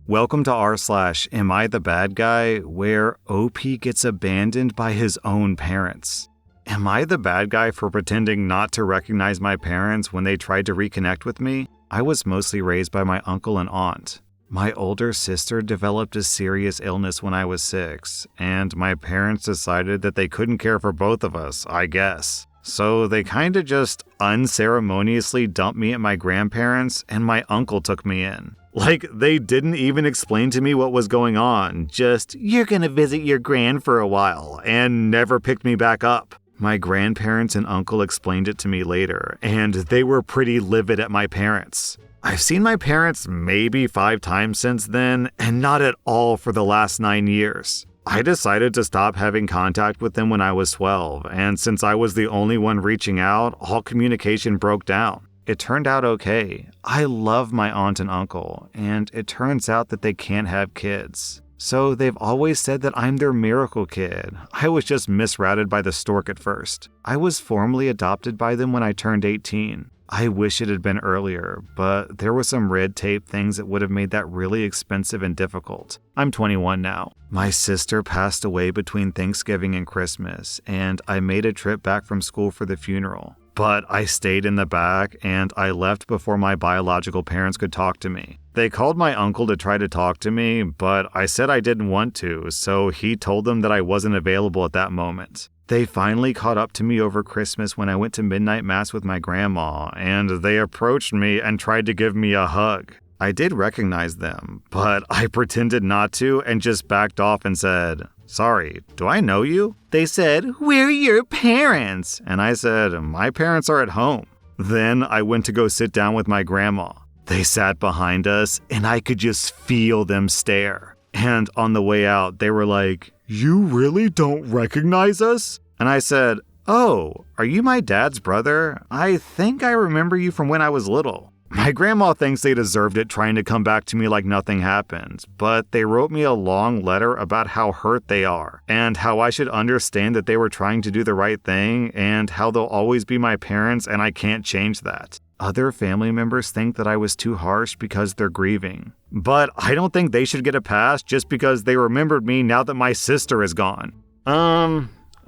Welcome to rSlash, Am I the Bad Guy? Where OP gets abandoned by his own parents. Am I the bad guy for pretending not to recognize my parents when they tried to reconnect with me? I was mostly raised by my uncle and aunt. My older sister developed a serious illness when I was 6, and my parents decided that they couldn't care for both of us, I guess. So they kinda just unceremoniously dumped me at my grandparents, and my uncle took me in. Like, they didn't even explain to me what was going on, just, "You're gonna visit your gran for a while," and never picked me back up. My grandparents and uncle explained it to me later, and they were pretty livid at my parents. I've seen my parents maybe 5 times since then, and not at all for the last 9 years. I decided to stop having contact with them when I was 12, and since I was the only one reaching out, all communication broke down. It turned out okay. I love my aunt and uncle, and it turns out that they can't have kids. So they've always said that I'm their miracle kid. I was just misrouted by the stork at first. I was formally adopted by them when I turned 18. I wish it had been earlier, but there were some red tape things that would have made that really expensive and difficult. I'm 21 now. My sister passed away between Thanksgiving and Christmas, and I made a trip back from school for the funeral. But I stayed in the back, and I left before my biological parents could talk to me. They called my uncle to try to talk to me, but I said I didn't want to, so he told them that I wasn't available at that moment. They finally caught up to me over Christmas when I went to midnight mass with my grandma, and they approached me and tried to give me a hug. I did recognize them, but I pretended not to and just backed off and said, "Sorry, do I know you?" They said, "We're your parents." And I said, "My parents are at home." Then I went to go sit down with my grandma. They sat behind us, and I could just feel them stare. And on the way out, they were like, "You really don't recognize us?" And I said, "Oh, are you my dad's brother? I think I remember you from when I was little." My grandma thinks they deserved it trying to come back to me like nothing happened, but they wrote me a long letter about how hurt they are, and how I should understand that they were trying to do the right thing, and how they'll always be my parents and I can't change that. Other family members think that I was too harsh because they're grieving. But I don't think they should get a pass just because they remembered me now that my sister is gone.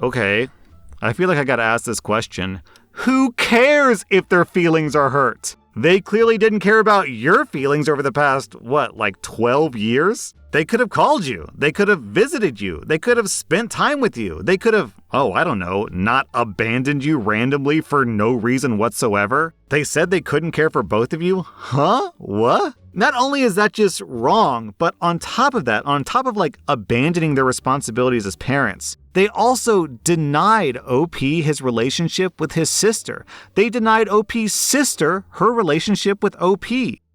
Okay. I feel like I gotta ask this question. Who cares if their feelings are hurt? They clearly didn't care about your feelings over the past, 12 years? They could have called you. They could have visited you. They could have spent time with you. They could have, not abandoned you randomly for no reason whatsoever. They said they couldn't care for both of you? Huh? What? Not only is that just wrong, but on top of abandoning their responsibilities as parents, they also denied OP his relationship with his sister. They denied OP's sister her relationship with OP.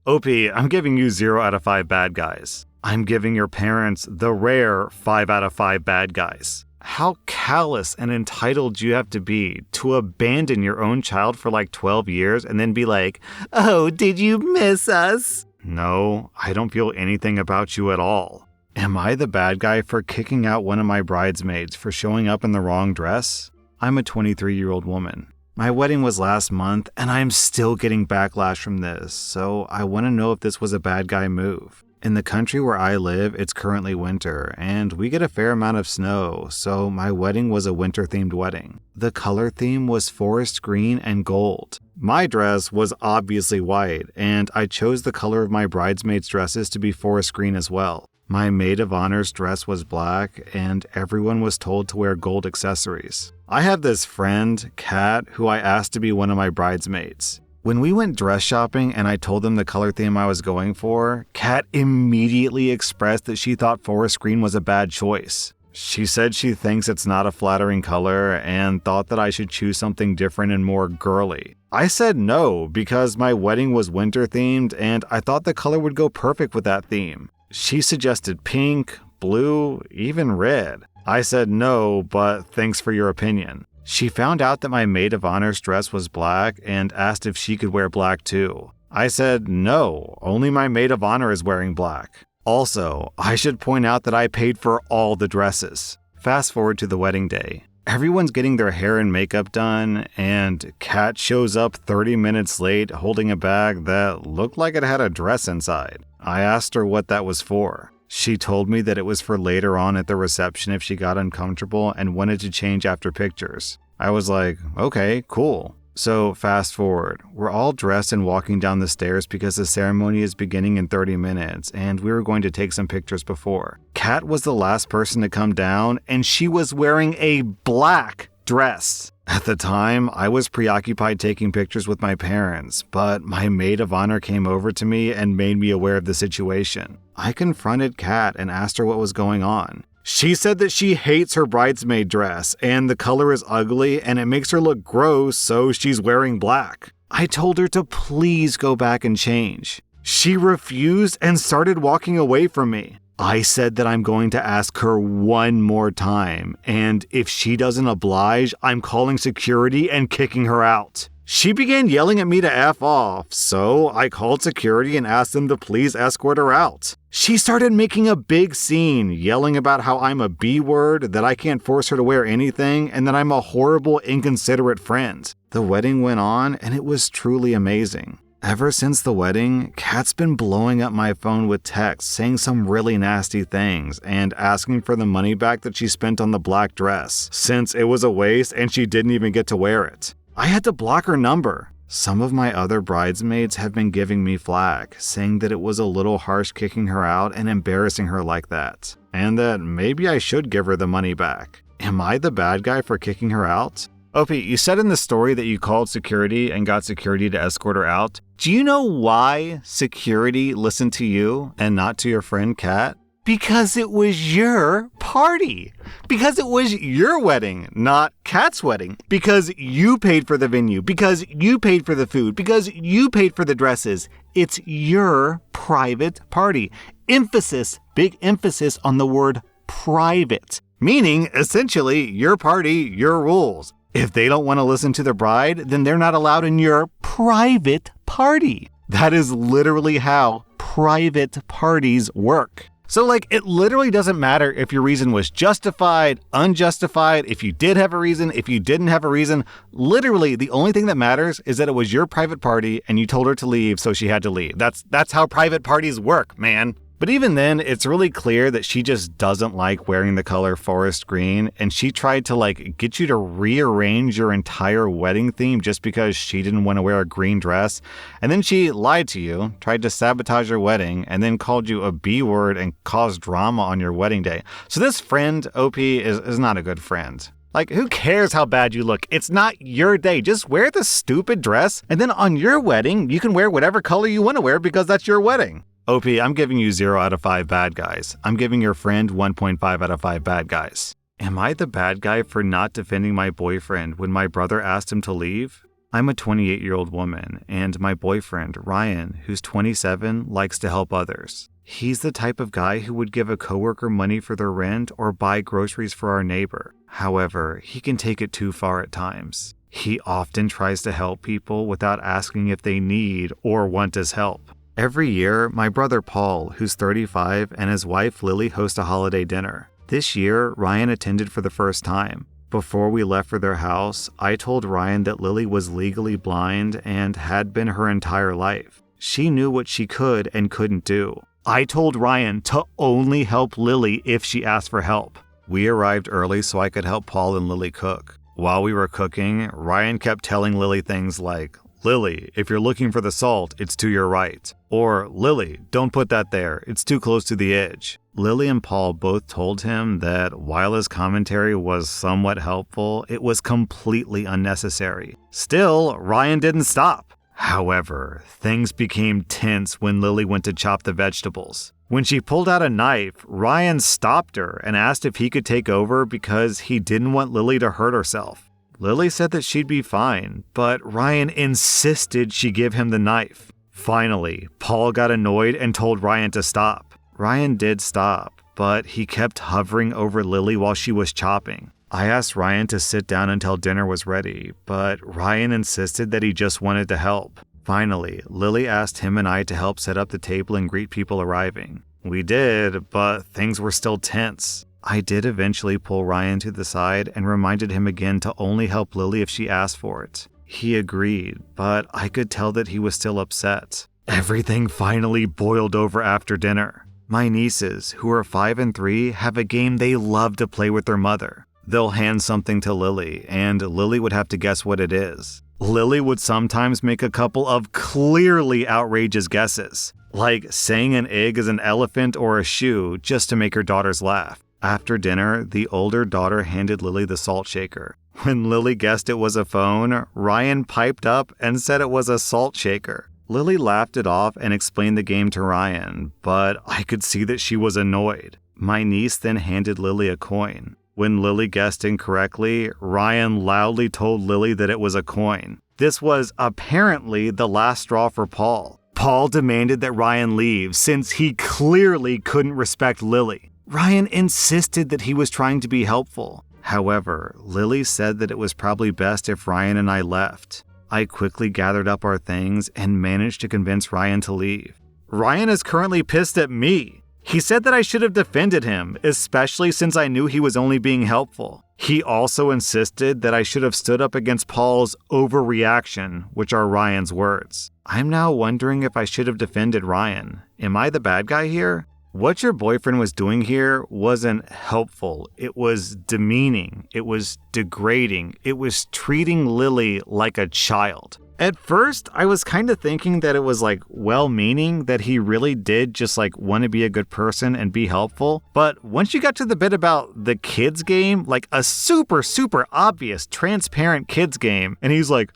OP, I'm giving you 0 out of 5 bad guys. I'm giving your parents the rare 5 out of 5 bad guys. How callous and entitled you have to be to abandon your own child for 12 years and then be like, "Oh, did you miss us?" No, I don't feel anything about you at all. Am I the bad guy for kicking out one of my bridesmaids for showing up in the wrong dress? I'm a 23-year-old woman. My wedding was last month, and I'm still getting backlash from this, so I want to know if this was a bad guy move. In the country where I live, it's currently winter, and we get a fair amount of snow, so my wedding was a winter-themed wedding. The color theme was forest green and gold. My dress was obviously white, and I chose the color of my bridesmaids' dresses to be forest green as well. My maid of honor's dress was black, and everyone was told to wear gold accessories. I have this friend, Kat, who I asked to be one of my bridesmaids. When we went dress shopping and I told them the color theme I was going for, Kat immediately expressed that she thought forest green was a bad choice. She said she thinks it's not a flattering color and thought that I should choose something different and more girly. I said no because my wedding was winter themed and I thought the color would go perfect with that theme. She suggested pink, blue, even red. I said no, but thanks for your opinion. She found out that my maid of honor's dress was black and asked if she could wear black too. I said no, only my maid of honor is wearing black. Also, I should point out that I paid for all the dresses. Fast forward to the wedding day. Everyone's getting their hair and makeup done, and Kat shows up 30 minutes late holding a bag that looked like it had a dress inside. I asked her what that was for. She told me that it was for later on at the reception if she got uncomfortable and wanted to change after pictures. I was like, okay, cool. So fast forward, we're all dressed and walking down the stairs because the ceremony is beginning in 30 minutes and we were going to take some pictures before. Kat was the last person to come down and she was wearing a black dress. At the time, I was preoccupied taking pictures with my parents, but my maid of honor came over to me and made me aware of the situation. I confronted Kat and asked her what was going on. She said that she hates her bridesmaid dress and the color is ugly and it makes her look gross, so she's wearing black. I told her to please go back and change. She refused and started walking away from me. I said that I'm going to ask her one more time, and if she doesn't oblige, I'm calling security and kicking her out. She began yelling at me to F off, so I called security and asked them to please escort her out. She started making a big scene, yelling about how I'm a B-word, that I can't force her to wear anything, and that I'm a horrible, inconsiderate friend. The wedding went on, and it was truly amazing. Ever since the wedding, Kat's been blowing up my phone with texts saying some really nasty things and asking for the money back that she spent on the black dress, since it was a waste and she didn't even get to wear it. I had to block her number. Some of my other bridesmaids have been giving me flack, saying that it was a little harsh kicking her out and embarrassing her like that, and that maybe I should give her the money back. Am I the bad guy for kicking her out? OP, you said in the story that you called security and got security to escort her out. Do you know why security listened to you and not to your friend Kat? Because it was your party. Because it was your wedding, not Kat's wedding. Because you paid for the venue. Because you paid for the food. Because you paid for the dresses. It's your private party. Emphasis, big emphasis on the word private. Meaning, essentially, your party, your rules. If they don't want to listen to the bride, then they're not allowed in your private party. That is literally how private parties work. So it literally doesn't matter if your reason was justified, unjustified, if you did have a reason, if you didn't have a reason. Literally, the only thing that matters is that it was your private party and you told her to leave, so she had to leave. That's how private parties work, man. But even then, it's really clear that she just doesn't like wearing the color forest green, and she tried to get you to rearrange your entire wedding theme just because she didn't want to wear a green dress. And then she lied to you, tried to sabotage your wedding, and then called you a B-word and caused drama on your wedding day. So this friend, OP, is not a good friend. Who cares how bad you look? It's not your day. Just wear the stupid dress, and then on your wedding, you can wear whatever color you want to wear because that's your wedding. OP, I'm giving you 0 out of 5 bad guys. I'm giving your friend 1.5 out of 5 bad guys. Am I the bad guy for not defending my boyfriend when my brother asked him to leave? I'm a 28-year-old woman, and my boyfriend, Ryan, who's 27, likes to help others. He's the type of guy who would give a coworker money for their rent or buy groceries for our neighbor. However, he can take it too far at times. He often tries to help people without asking if they need or want his help. Every year, my brother Paul, who's 35, and his wife Lily host a holiday dinner. This year, Ryan attended for the first time. Before we left for their house, I told Ryan that Lily was legally blind and had been her entire life. She knew what she could and couldn't do. I told Ryan to only help Lily if she asked for help. We arrived early so I could help Paul and Lily cook. While we were cooking, Ryan kept telling Lily things like, "Lily, if you're looking for the salt, it's to your right." Or, "Lily, don't put that there, it's too close to the edge." Lily and Paul both told him that while his commentary was somewhat helpful, it was completely unnecessary. Still, Ryan didn't stop. However, things became tense when Lily went to chop the vegetables. When she pulled out a knife, Ryan stopped her and asked if he could take over because he didn't want Lily to hurt herself. Lily said that she'd be fine, but Ryan insisted she give him the knife. Finally, Paul got annoyed and told Ryan to stop. Ryan did stop, but he kept hovering over Lily while she was chopping. I asked Ryan to sit down until dinner was ready, but Ryan insisted that he just wanted to help. Finally, Lily asked him and I to help set up the table and greet people arriving. We did, but things were still tense. I did eventually pull Ryan to the side and reminded him again to only help Lily if she asked for it. He agreed, but I could tell that he was still upset. Everything finally boiled over after dinner. My nieces, who are 5 and 3, have a game they love to play with their mother. They'll hand something to Lily, and Lily would have to guess what it is. Lily would sometimes make a couple of clearly outrageous guesses, like saying an egg is an elephant or a shoe just to make her daughters laugh. After dinner, the older daughter handed Lily the salt shaker. When Lily guessed it was a phone, Ryan piped up and said it was a salt shaker. Lily laughed it off and explained the game to Ryan, but I could see that she was annoyed. My niece then handed Lily a coin. When Lily guessed incorrectly, Ryan loudly told Lily that it was a coin. This was apparently the last straw for Paul. Paul demanded that Ryan leave since he clearly couldn't respect Lily. Ryan insisted that he was trying to be helpful. However, Lily said that it was probably best if Ryan and I left. I quickly gathered up our things and managed to convince Ryan to leave. Ryan is currently pissed at me. He said that I should have defended him, especially since I knew he was only being helpful. He also insisted that I should have stood up against Paul's overreaction, which are Ryan's words. I'm now wondering if I should have defended Ryan. Am I the bad guy here? What your boyfriend was doing here wasn't helpful. It was demeaning. It was degrading. It was treating Lily like a child. At first, I was kind of thinking that it was well-meaning, that he really did just want to be a good person and be helpful. But once you got to the bit about the kids game, a super, super obvious, transparent kids game, and he's like,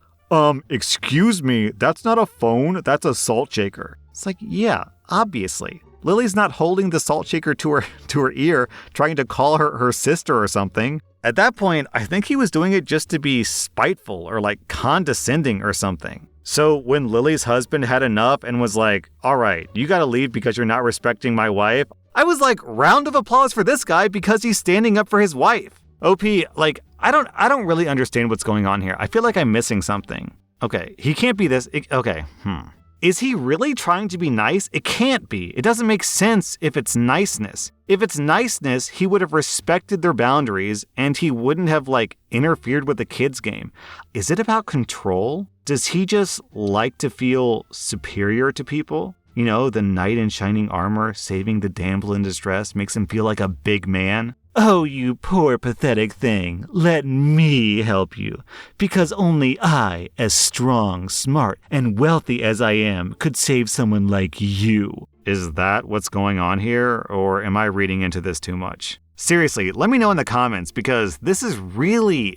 excuse me, that's not a phone, that's a salt shaker. It's yeah, obviously. Lily's not holding the salt shaker to her ear, trying to call her her sister or something. At that point, I think he was doing it just to be spiteful or condescending or something. So when Lily's husband had enough and was like, all right, you gotta leave because you're not respecting my wife, I was round of applause for this guy because he's standing up for his wife. OP, I don't really understand what's going on here. I feel like I'm missing something. Okay, he can't be this. Is he really trying to be nice? It can't be. It doesn't make sense if it's niceness. If it's niceness, he would have respected their boundaries and he wouldn't have interfered with the kids' game. Is it about control? Does he just like to feel superior to people? You know, the knight in shining armor saving the damsel in distress makes him feel like a big man. Oh, you poor pathetic thing, let me help you, because only I, as strong, smart, and wealthy as I am, could save someone like you. Is that what's going on here, or am I reading into this too much? Seriously, let me know in the comments, because this is really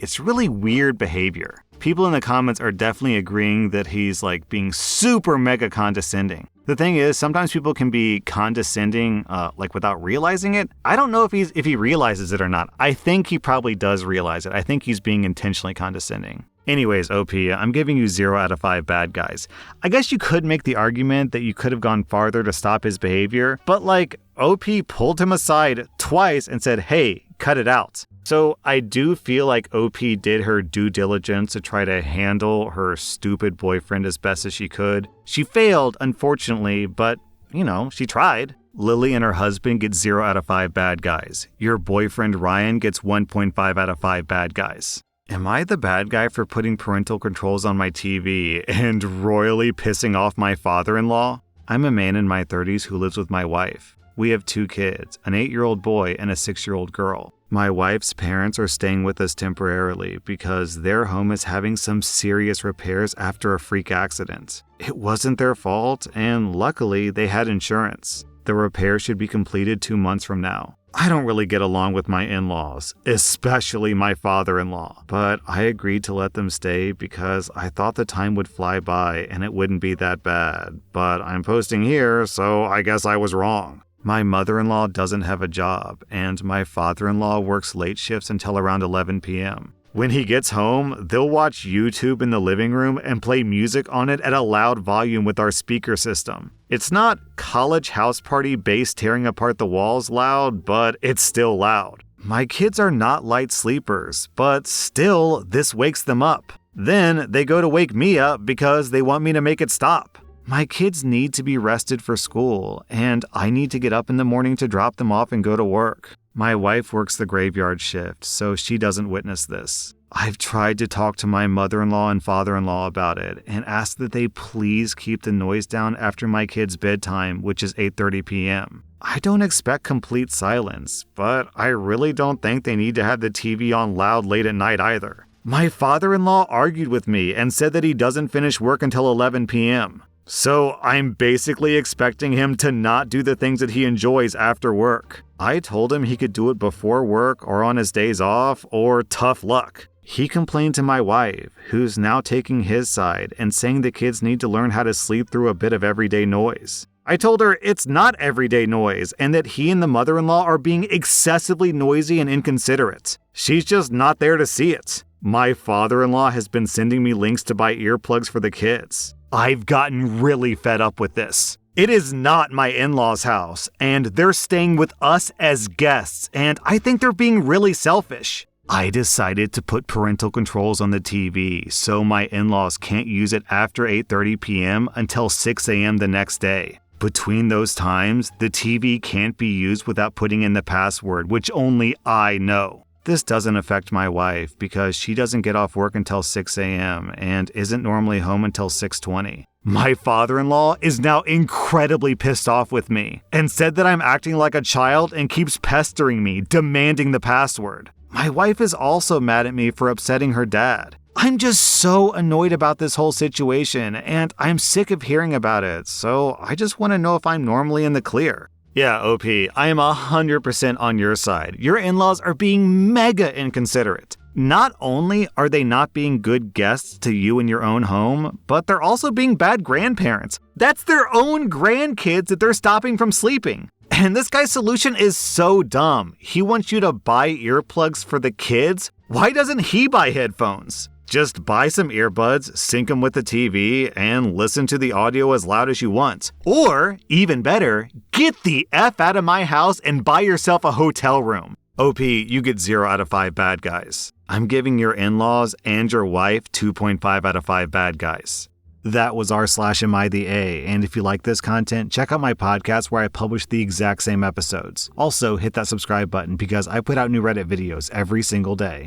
weird behavior. People in the comments are definitely agreeing that he's being super mega condescending. The thing is, sometimes people can be condescending, without realizing it. I don't know if he realizes it or not. I think he probably does realize it. I think he's being intentionally condescending. Anyways, OP, I'm giving you 0 out of 5 bad guys. I guess you could make the argument that you could have gone farther to stop his behavior, but OP pulled him aside twice and said, hey, cut it out. So I do feel like OP did her due diligence to try to handle her stupid boyfriend as best as she could. She failed, unfortunately, but, she tried. Lily and her husband get 0 out of 5 bad guys. Your boyfriend Ryan gets 1.5 out of 5 bad guys. Am I the bad guy for putting parental controls on my TV and royally pissing off my father-in-law? I'm a man in my 30s who lives with my wife. We have 2 kids, an 8-year-old boy and a 6-year-old girl. My wife's parents are staying with us temporarily because their home is having some serious repairs after a freak accident. It wasn't their fault, and luckily they had insurance. The repair should be completed 2 months from now. I don't really get along with my in-laws, especially my father-in-law, but I agreed to let them stay because I thought the time would fly by and it wouldn't be that bad. But I'm posting here, so I guess I was wrong. My mother-in-law doesn't have a job, and my father-in-law works late shifts until around 11 p.m. When he gets home, they'll watch YouTube in the living room and play music on it at a loud volume with our speaker system. It's not college house party bass tearing apart the walls loud, but it's still loud. My kids are not light sleepers, but still, this wakes them up. Then they go to wake me up because they want me to make it stop. My kids need to be rested for school, and I need to get up in the morning to drop them off and go to work. My wife works the graveyard shift, so she doesn't witness this. I've tried to talk to my mother-in-law and father-in-law about it and asked that they please keep the noise down after my kid's bedtime, which is 8:30 p.m. I don't expect complete silence, but I really don't think they need to have the TV on loud late at night either. My father-in-law argued with me and said that he doesn't finish work until 11 p.m. So I'm basically expecting him to not do the things that he enjoys after work. I told him he could do it before work or on his days off, or tough luck. He complained to my wife, who's now taking his side and saying the kids need to learn how to sleep through a bit of everyday noise. I told her it's not everyday noise and that he and the mother-in-law are being excessively noisy and inconsiderate. She's just not there to see it. My father-in-law has been sending me links to buy earplugs for the kids. I've gotten really fed up with this. It is not my in-laws' house, and they're staying with us as guests, and I think they're being really selfish. I decided to put parental controls on the TV so my in-laws can't use it after 8:30 p.m. until 6 a.m. the next day. Between those times, the TV can't be used without putting in the password, which only I know. This doesn't affect my wife because she doesn't get off work until 6 a.m. and isn't normally home until 6:20. My father-in-law is now incredibly pissed off with me and said that I'm acting like a child and keeps pestering me, demanding the password. My wife is also mad at me for upsetting her dad. I'm just so annoyed about this whole situation, and I'm sick of hearing about it, so I just want to know if I'm normally in the clear. Yeah, OP, I am 100% on your side. Your in-laws are being mega inconsiderate. Not only are they not being good guests to you in your own home, but they're also being bad grandparents. That's their own grandkids that they're stopping from sleeping. And this guy's solution is so dumb. He wants you to buy earplugs for the kids. Why doesn't he buy headphones? Just buy some earbuds, sync them with the TV, and listen to the audio as loud as you want. Or, even better, get the F out of my house and buy yourself a hotel room. OP, you get 0 out of 5 bad guys. I'm giving your in-laws and your wife 2.5 out of 5 bad guys. That was rSlash the A, and if you like this content, check out my podcast where I publish the exact same episodes. Also, hit that subscribe button because I put out new Reddit videos every single day.